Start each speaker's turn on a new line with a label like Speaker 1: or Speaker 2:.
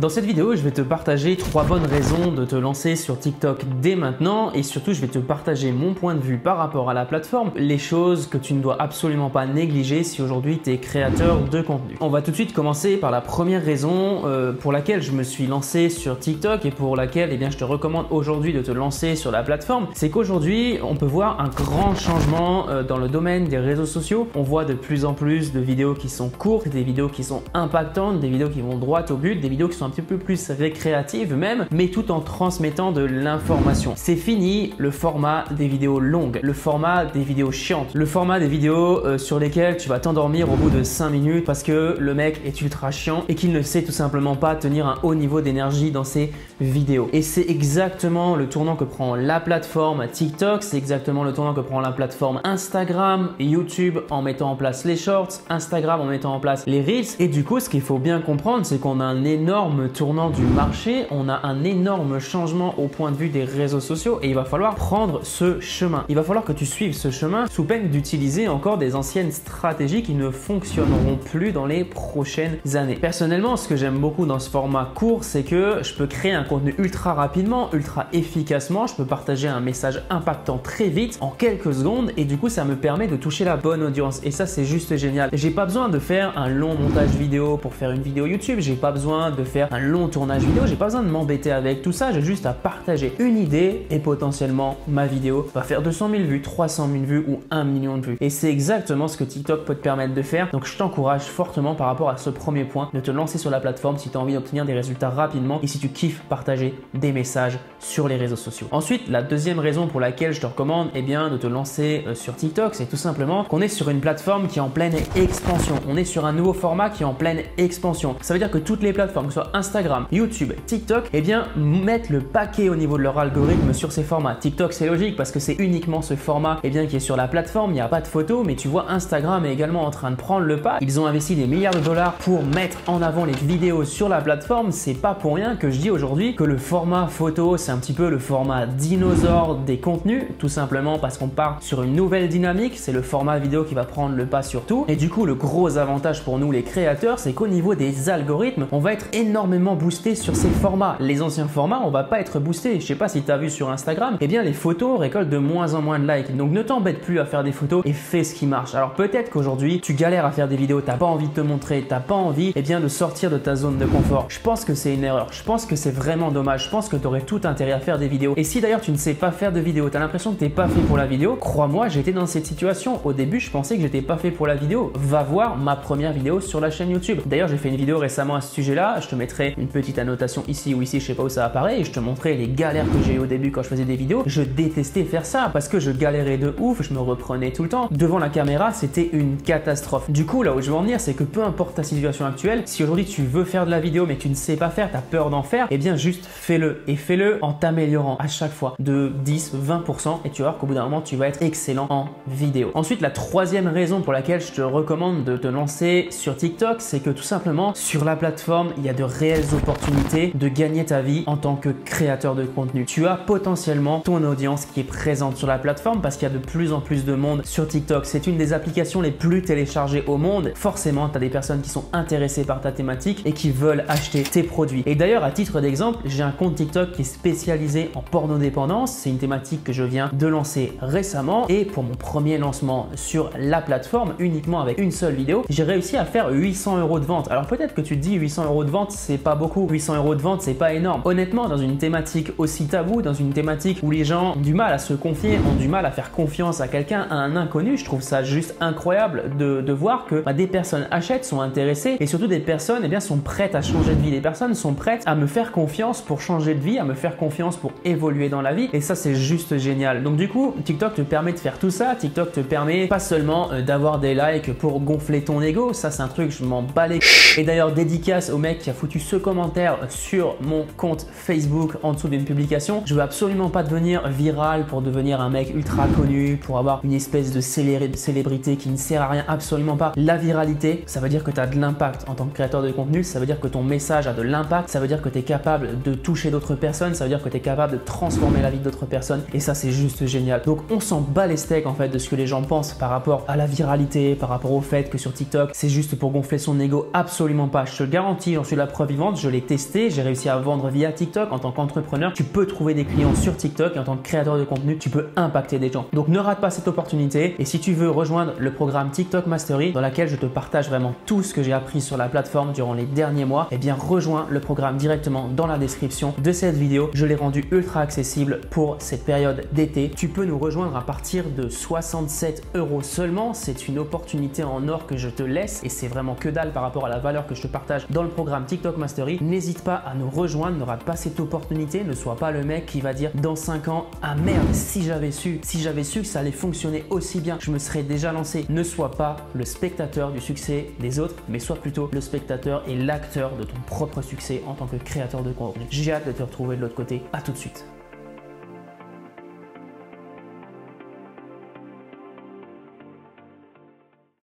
Speaker 1: Dans cette vidéo, je vais te partager 3 bonnes raisons de te lancer sur TikTok dès maintenant et surtout, je vais te partager mon point de vue par rapport à la plateforme, les choses que tu ne dois absolument pas négliger si aujourd'hui tu es créateur de contenu. On va tout de suite commencer par la première raison pour laquelle je me suis lancé sur TikTok et pour laquelle je te recommande aujourd'hui de te lancer sur la plateforme. C'est qu'aujourd'hui, on peut voir un grand changement dans le domaine des réseaux sociaux. On voit de plus en plus de vidéos qui sont courtes, des vidéos qui sont impactantes, des vidéos qui vont droit au but, des vidéos qui sont un petit peu plus récréatives même, mais tout en transmettant de l'information. C'est fini le format des vidéos longues, le format des vidéos chiantes, le format des vidéos sur lesquelles tu vas t'endormir au bout de 5 minutes parce que le mec est ultra chiant et qu'il ne sait tout simplement pas tenir un haut niveau d'énergie dans ses vidéos. Et c'est exactement le tournant que prend la plateforme TikTok, c'est exactement le tournant que prend la plateforme Instagram, YouTube en mettant en place les shorts, Instagram en mettant en place les reels. Et du coup, ce qu'il faut bien comprendre, c'est qu'on a un énorme tournant du marché, on a un énorme changement au point de vue des réseaux sociaux et il va falloir prendre ce chemin. Il va falloir que tu suives ce chemin sous peine d'utiliser encore des anciennes stratégies qui ne fonctionneront plus dans les prochaines années. Personnellement, ce que j'aime beaucoup dans ce format court, c'est que je peux créer un contenu ultra rapidement, ultra efficacement, je peux partager un message impactant très vite en quelques secondes et du coup, ça me permet de toucher la bonne audience et ça, c'est juste génial. J'ai pas besoin de faire un long montage vidéo pour faire une vidéo YouTube, j'ai pas besoin de faire un long tournage vidéo, j'ai pas besoin de m'embêter avec tout ça, j'ai juste à partager une idée et potentiellement ma vidéo va faire 200 000 vues, 300 000 vues ou 1 million de vues. Et c'est exactement ce que TikTok peut te permettre de faire. Donc je t'encourage fortement par rapport à ce premier point de te lancer sur la plateforme si tu as envie d'obtenir des résultats rapidement et si tu kiffes partager des messages sur les réseaux sociaux. Ensuite, la deuxième raison pour laquelle je te recommande de te lancer sur TikTok, c'est tout simplement qu'on est sur une plateforme qui est en pleine expansion. On est sur un nouveau format qui est en pleine expansion. Ça veut dire que toutes les plateformes, que ce soit Instagram, YouTube, TikTok, mettent le paquet au niveau de leur algorithme sur ces formats. TikTok, c'est logique parce que c'est uniquement ce format qui est sur la plateforme. Il n'y a pas de photos, mais tu vois, Instagram est également en train de prendre le pas. Ils ont investi des milliards de dollars pour mettre en avant les vidéos sur la plateforme. C'est pas pour rien que je dis aujourd'hui que le format photo, c'est un petit peu le format dinosaure des contenus, tout simplement parce qu'on part sur une nouvelle dynamique. C'est le format vidéo qui va prendre le pas sur tout. Et du coup, le gros avantage pour nous les créateurs, c'est qu'au niveau des algorithmes, on va être énormément boosté sur ces formats. Les anciens formats, on va pas être boosté. Je sais pas si tu as vu sur Instagram, les photos récoltent de moins en moins de likes. Donc ne t'embête plus à faire des photos et fais ce qui marche. Alors peut-être qu'aujourd'hui, tu galères à faire des vidéos, t'as pas envie de te montrer, t'as pas envie de sortir de ta zone de confort. Je pense que c'est une erreur. Je pense que c'est vraiment dommage. Je pense que tu aurais tout intérêt à faire des vidéos. Et si d'ailleurs tu ne sais pas faire de vidéos, tu as l'impression que t'es pas fait pour la vidéo, crois-moi, j'étais dans cette situation. Au début, je pensais que j'étais pas fait pour la vidéo. Va voir ma première vidéo sur la chaîne YouTube. D'ailleurs, j'ai fait une vidéo récemment à ce sujet-là. Je te mettrai une petite annotation ici ou ici, je sais pas où ça apparaît, et je te montrais les galères que j'ai eu au début quand je faisais des vidéos. Je détestais faire ça parce que je galérais de ouf, je me reprenais tout le temps. Devant la caméra, c'était une catastrophe. Du coup, là où je veux en venir, c'est que peu importe ta situation actuelle, si aujourd'hui tu veux faire de la vidéo mais que tu ne sais pas faire, tu as peur d'en faire, juste fais-le et fais-le en t'améliorant à chaque fois de 10-20% et tu vas voir qu'au bout d'un moment, tu vas être excellent en vidéo. Ensuite, la troisième raison pour laquelle je te recommande de te lancer sur TikTok, c'est que tout simplement, sur la plateforme, il y a de réelles opportunités de gagner ta vie en tant que créateur de contenu. Tu as potentiellement ton audience qui est présente sur la plateforme parce qu'il y a de plus en plus de monde sur TikTok. C'est une des applications les plus téléchargées au monde. Forcément, tu as des personnes qui sont intéressées par ta thématique et qui veulent acheter tes produits. Et d'ailleurs, à titre d'exemple, j'ai un compte TikTok qui est spécialisé en pornodépendance. C'est une thématique que je viens de lancer récemment et pour mon premier lancement sur la plateforme, uniquement avec une seule vidéo, j'ai réussi à faire 800 € de vente. Alors peut-être que tu te dis 800 € de vente, c'est pas beaucoup. 800 € de vente, c'est pas énorme. Honnêtement, dans une thématique aussi taboue, dans une thématique où les gens ont du mal à se confier, ont du mal à faire confiance à quelqu'un, à un inconnu, je trouve ça juste incroyable de voir que des personnes achètent, sont intéressées et surtout des personnes sont prêtes à changer de vie. Des personnes sont prêtes à me faire confiance pour changer de vie, à me faire confiance pour évoluer dans la vie et ça, c'est juste génial. Donc du coup, TikTok te permet de faire tout ça. TikTok te permet pas seulement d'avoir des likes pour gonfler ton ego, ça c'est un truc, je m'en bats les. Et d'ailleurs, dédicace au mec qui a foutu ce commentaire sur mon compte Facebook en dessous d'une publication. Je veux absolument pas devenir viral pour devenir un mec ultra connu, pour avoir une espèce de célébrité qui ne sert à rien, absolument pas. La viralité, ça veut dire que tu as de l'impact en tant que créateur de contenu, ça veut dire que ton message a de l'impact, ça veut dire que tu es capable de toucher d'autres personnes, ça veut dire que tu es capable de transformer la vie d'autres personnes et ça, c'est juste génial. Donc, on s'en bat les steaks en fait de ce que les gens pensent par rapport à la viralité, par rapport au fait que sur TikTok, c'est juste pour gonfler son ego. Absolument pas, je te le garantis, j'en suis la preuve. preuve vivante, je l'ai testé, j'ai réussi à vendre via TikTok. En tant qu'entrepreneur, tu peux trouver des clients sur TikTok et en tant que créateur de contenu, tu peux impacter des gens. Donc ne rate pas cette opportunité et si tu veux rejoindre le programme TikTok Mastery dans laquelle je te partage vraiment tout ce que j'ai appris sur la plateforme durant les derniers mois, eh bien rejoins le programme directement dans la description de cette vidéo. Je l'ai rendu ultra accessible pour cette période d'été. Tu peux nous rejoindre à partir de 67 € seulement. C'est une opportunité en or que je te laisse et c'est vraiment que dalle par rapport à la valeur que je te partage dans le programme TikTok Mastery. N'hésite pas à nous rejoindre, ne rate pas cette opportunité, ne sois pas le mec qui va dire dans 5 ans « Ah merde, si j'avais su que ça allait fonctionner aussi bien, je me serais déjà lancé ». Ne sois pas le spectateur du succès des autres, mais sois plutôt le spectateur et l'acteur de ton propre succès en tant que créateur de contenu. J'ai hâte de te retrouver de l'autre côté. À tout de suite.